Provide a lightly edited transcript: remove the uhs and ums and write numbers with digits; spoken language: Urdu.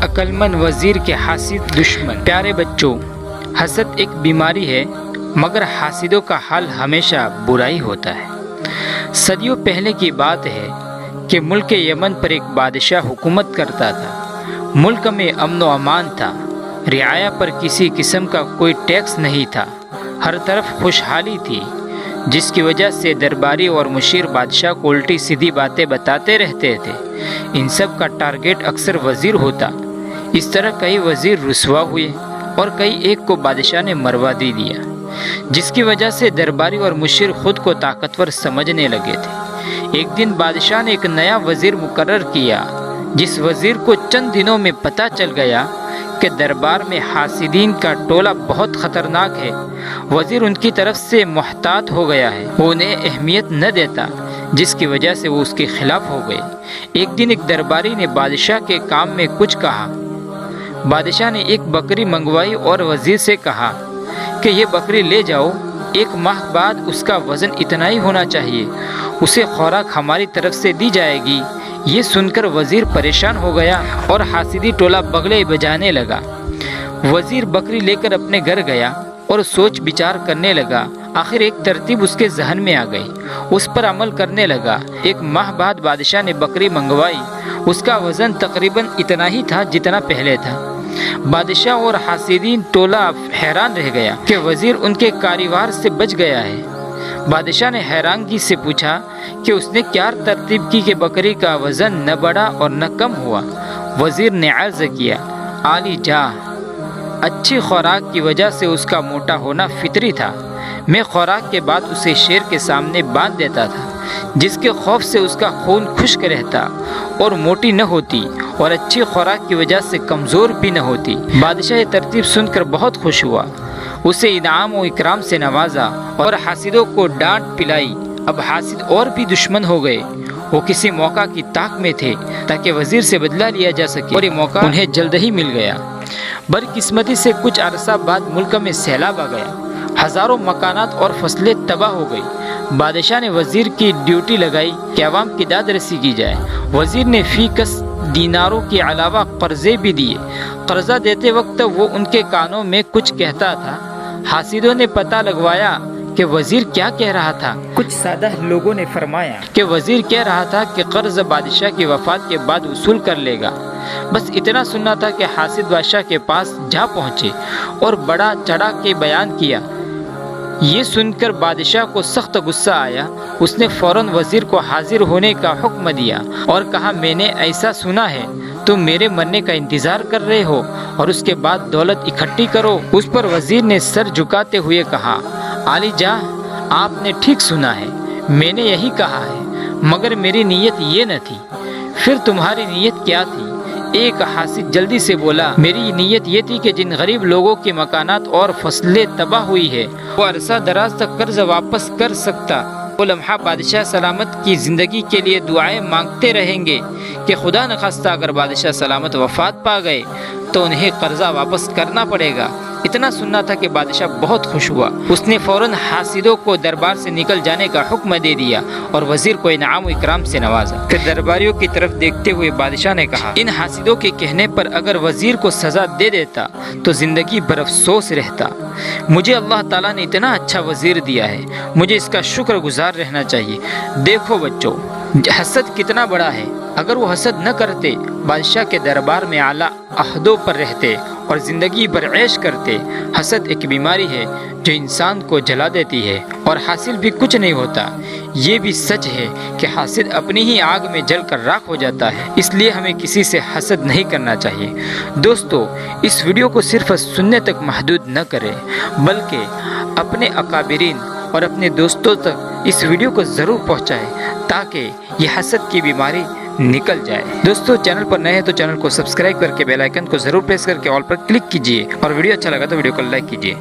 عقلمند وزیر کے حاسد دشمن۔ پیارے بچوں، حسد ایک بیماری ہے، مگر حاسدوں کا حال ہمیشہ برا ہی ہوتا ہے۔ صدیوں پہلے کی بات ہے کہ ملک یمن پر ایک بادشاہ حکومت کرتا تھا۔ ملک میں امن و امان تھا، رعایا پر کسی قسم کا کوئی ٹیکس نہیں تھا، ہر طرف خوشحالی تھی، جس کی وجہ سے درباری اور مشیر بادشاہ کو الٹی سیدھی باتیں بتاتے رہتے تھے۔ ان سب کا ٹارگٹ اکثر وزیر ہوتا۔ اس طرح کئی وزیر رسوا ہوئے اور کئی ایک کو بادشاہ نے مروا دے دیا، جس کی وجہ سے درباری اور مشیر خود کو طاقتور سمجھنے لگے تھے۔ ایک دن بادشاہ نے ایک نیا وزیر مقرر کیا، جس وزیر کو چند دنوں میں پتہ چل گیا کہ دربار میں حاسدین کا ٹولہ بہت خطرناک ہے۔ وزیر ان کی طرف سے محتاط ہو گیا ہے، وہ انہیں اہمیت نہ دیتا، جس کی وجہ سے وہ اس کے خلاف ہو گئے۔ ایک دن ایک درباری نے بادشاہ کے کام میں کچھ کہا۔ بادشاہ نے ایک بکری منگوائی اور وزیر سے کہا کہ یہ بکری لے جاؤ، 1 ماہ بعد اس کا وزن اتنا ہی ہونا چاہیے، اسے خوراک ہماری طرف سے دی جائے گی۔ یہ سن کر وزیر پریشان ہو گیا اور حاسدی ٹولہ بغلے بجانے لگا۔ وزیر بکری لے کر اپنے گھر گیا اور سوچ بچار کرنے لگا۔ آخر ایک ترتیب اس کے ذہن میں آ گئی، اس پر عمل کرنے لگا۔ 1 ماہ بعد بادشاہ نے بکری منگوائی، اس کا وزن تقریباً اتنا ہی تھا جتنا پہلے تھا۔ بادشاہ اور حاسدین ٹولہ حیران رہ گیا کہ وزیر ان کے کاروبار سے بچ گیا ہے۔ بادشاہ نے حیرانگی سے پوچھا کہ اس نے کیا ترتیب کی کہ بکری کا وزن نہ بڑھا اور نہ کم ہوا۔ وزیر نے عرض کیا، عالی جاہ، اچھی خوراک کی وجہ سے اس کا موٹا ہونا فطری تھا۔ میں خوراک کے بعد اسے شیر کے سامنے باندھ دیتا تھا، جس کے خوف سے اس کا خون خشک رہتا اور موٹی نہ ہوتی، اور اچھی خوراک کی وجہ سے کمزور بھی نہ ہوتی۔ بادشاہ یہ ترتیب سن کر بہت خوش ہوا، اسے انعام و اکرام سے نوازا اور حاسدوں کو ڈانٹ پلائی۔ اب حاسد اور بھی دشمن ہو گئے، وہ کسی موقع کی طاق میں تھے تاکہ وزیر سے بدلہ لیا جا سکے، اور یہ موقع انہیں جلد ہی مل گیا۔ بدقسمتی سے کچھ عرصہ بعد ملک میں سیلاب آ گیا، ہزاروں مکانات اور فصلیں تباہ ہو گئی۔ بادشاہ نے وزیر کی ڈیوٹی لگائی کہ عوام کی داد رسی کی جائے۔ وزیر نے فی کس دیناروں کے علاوہ قرضے بھی دیے۔ قرضہ دیتے وقت وہ ان کے کانوں میں کچھ کہتا تھا۔ حاسدوں نے پتہ لگوایا کہ وزیر کیا کہہ رہا تھا۔ کچھ سادہ لوگوں نے فرمایا کہ وزیر کہہ رہا تھا کہ قرض بادشاہ کی وفات کے بعد وصول کر لے گا۔ بس اتنا سننا تھا کہ حاسد بادشاہ کے پاس جا پہنچے اور بڑا چڑھا کے بیان کیا۔ یہ سن کر بادشاہ کو سخت غصہ آیا۔ اس نے فوراً وزیر کو حاضر ہونے کا حکم دیا اور کہا، میں نے ایسا سنا ہے تم میرے مرنے کا انتظار کر رہے ہو اور اس کے بعد دولت اکٹھی کرو۔ اس پر وزیر نے سر جھکاتے ہوئے کہا، عالی جاہ، آپ نے ٹھیک سنا ہے، میں نے یہی کہا ہے، مگر میری نیت یہ نہ تھی۔ پھر تمہاری نیت کیا تھی؟ ایک حاسد جلدی سے بولا، میری نیت یہ تھی کہ جن غریب لوگوں کے مکانات اور فصلیں تباہ ہوئی ہے، وہ عرصہ دراز تک قرض واپس کر سکتا۔ وہ لمحہ بادشاہ سلامت کی زندگی کے لیے دعائیں مانگتے رہیں گے کہ خدا نخواستہ اگر بادشاہ سلامت وفات پا گئے تو انہیں قرضہ واپس کرنا پڑے گا۔ اتنا سننا تھا کہ بادشاہ بہت خوش ہوا۔ اس نے فوراً حاسدوں کو دربار سے نکل جانے کا حکم دے دیا اور وزیر کو انعام و اکرام سے نوازا۔ پھر درباریوں کی طرف دیکھتے ہوئے بادشاہ نے کہا، ان حاسدوں کے کہنے پر اگر وزیر کو سزا دے دیتا تو زندگی بھر افسوس رہتا۔ مجھے اللہ تعالیٰ نے اتنا اچھا وزیر دیا ہے، مجھے اس کا شکر گزار رہنا چاہیے۔ دیکھو بچوں، حسد کتنا بڑا ہے۔ اگر وہ حسد نہ کرتے، بادشاہ کے دربار میں اعلیٰ عہدوں پر رہتے اور زندگی بھر عیش کرتے۔ حسد ایک بیماری ہے جو انسان کو جلا دیتی ہے اور حاصل بھی کچھ نہیں ہوتا۔ یہ بھی سچ ہے کہ حاسد اپنی ہی آگ میں جل کر راکھ ہو جاتا ہے، اس لیے ہمیں کسی سے حسد نہیں کرنا چاہیے۔ دوستو، اس ویڈیو کو صرف سننے تک محدود نہ کریں، بلکہ اپنے اکابرین اور اپنے دوستوں تک اس ویڈیو کو ضرور پہنچائیں تاکہ یہ حسد کی بیماری نکل جائے۔ دوستو، چینل پر نئے ہیں تو چینل کو سبسکرائب کر کے بیل آئیکن کو ضرور پریس کر کے آل پر کلک کیجئے، اور ویڈیو اچھا لگا تو ویڈیو کو لائک کیجئے۔